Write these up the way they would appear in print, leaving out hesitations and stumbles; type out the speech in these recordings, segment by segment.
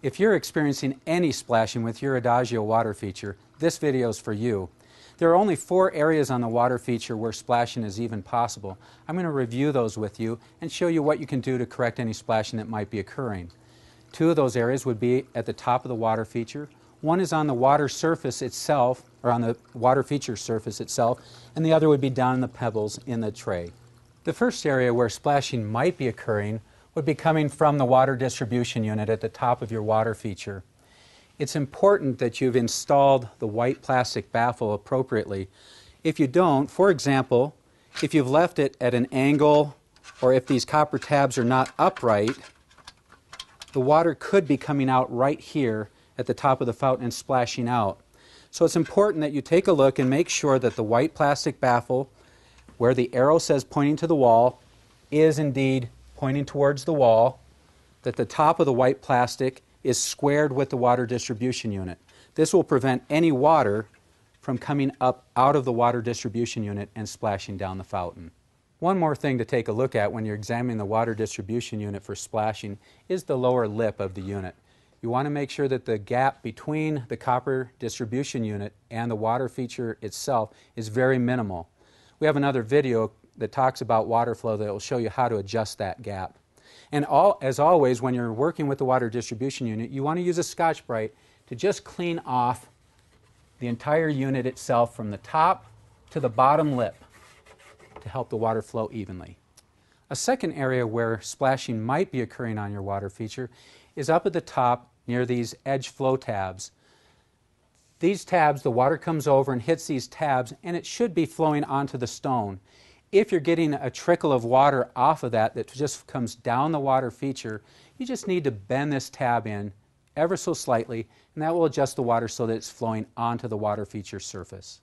If you're experiencing any splashing with your Adagio water feature, this video is for you. There are only 4 areas on the water feature where splashing is even possible. I'm going to review those with you and show you what you can do to correct any splashing that might be occurring. 2 of those areas would be at the top of the water feature. One is on the water surface itself, or on the water feature surface itself, and the other would be down in the pebbles in the tray. The first area where splashing might be occurring would be coming from the water distribution unit at the top of your water feature. It's important that you've installed the white plastic baffle appropriately. If you don't, for example, if you've left it at an angle or if these copper tabs are not upright, the water could be coming out right here at the top of the fountain and splashing out. So it's important that you take a look and make sure that the white plastic baffle, where the arrow says pointing to the wall, is indeed pointing towards the wall, that the top of the white plastic is squared with the water distribution unit. This will prevent any water from coming up out of the water distribution unit and splashing down the fountain. One more thing to take a look at when you're examining the water distribution unit for splashing is the lower lip of the unit. You want to make sure that the gap between the copper distribution unit and the water feature itself is very minimal. We have another video that talks about water flow that will show you how to adjust that gap. And as always, when you're working with the water distribution unit, you want to use a Scotch-Brite to just clean off the entire unit itself from the top to the bottom lip to help the water flow evenly. A second area where splashing might be occurring on your water feature is up at the top near these edge flow tabs. These tabs, the water comes over and hits these tabs, and it should be flowing onto the stone. If you're getting a trickle of water off of that just comes down the water feature, you just need to bend this tab in ever so slightly, and that will adjust the water so that it's flowing onto the water feature surface.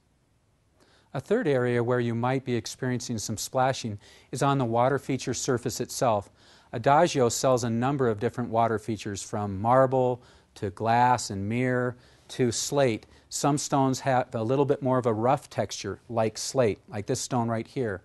A third area where you might be experiencing some splashing is on the water feature surface itself. Adagio sells a number of different water features, from marble to glass and mirror to slate. Some stones have a little bit more of a rough texture, like slate, like this stone right here.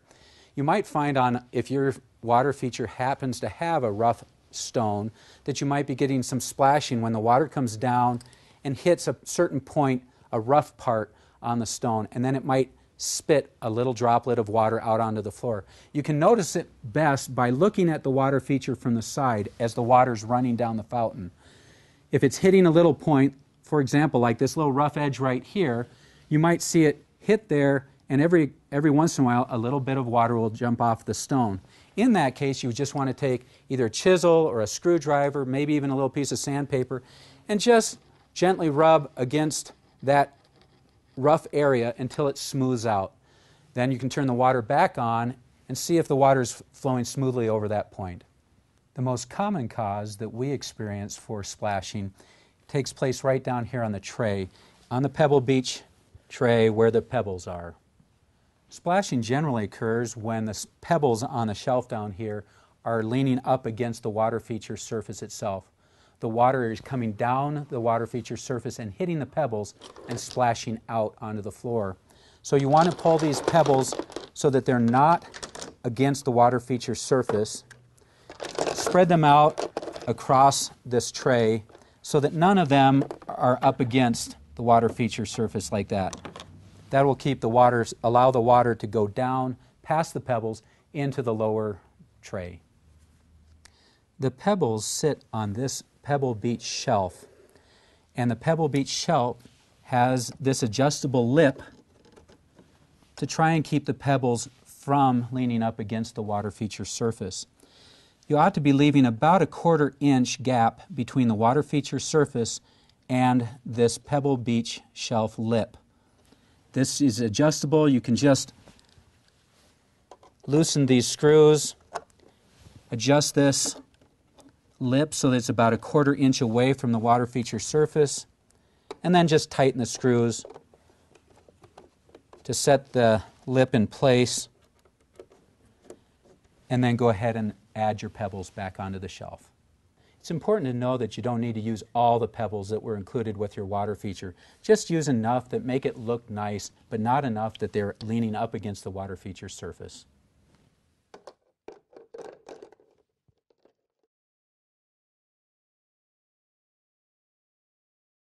You might find if your water feature happens to have a rough stone, that you might be getting some splashing when the water comes down and hits a certain point, a rough part on the stone, and then it might spit a little droplet of water out onto the floor. You can notice it best by looking at the water feature from the side as the water's running down the fountain. If it's hitting a little point, for example, like this little rough edge right here, you might see it hit there, and every once in a while a little bit of water will jump off the stone. In that case, you just want to take either a chisel or a screwdriver, maybe even a little piece of sandpaper, and just gently rub against that rough area until it smooths out. Then you can turn the water back on and see if the water is flowing smoothly over that point. The most common cause that we experience for splashing takes place right down here on the tray, on the Pebble Beach tray where the pebbles are. Splashing generally occurs when the pebbles on the shelf down here are leaning up against the water feature surface itself. The water is coming down the water feature surface and hitting the pebbles and splashing out onto the floor. So you want to pull these pebbles so that they're not against the water feature surface. Spread them out across this tray so that none of them are up against the water feature surface like that. That will keep the water, allow the water to go down past the pebbles into the lower tray. The pebbles sit on this Pebble Beach shelf, and the Pebble Beach shelf has this adjustable lip to try and keep the pebbles from leaning up against the water feature surface. You ought to be leaving about a 1/4 inch gap between the water feature surface and this Pebble Beach shelf lip. This is adjustable. You can just loosen these screws, adjust this lip so that it's about a 1/4 inch away from the water feature surface, and then just tighten the screws to set the lip in place, and then go ahead and add your pebbles back onto the shelf. It's important to know that you don't need to use all the pebbles that were included with your water feature. Just use enough that make it look nice, but not enough that they're leaning up against the water feature surface.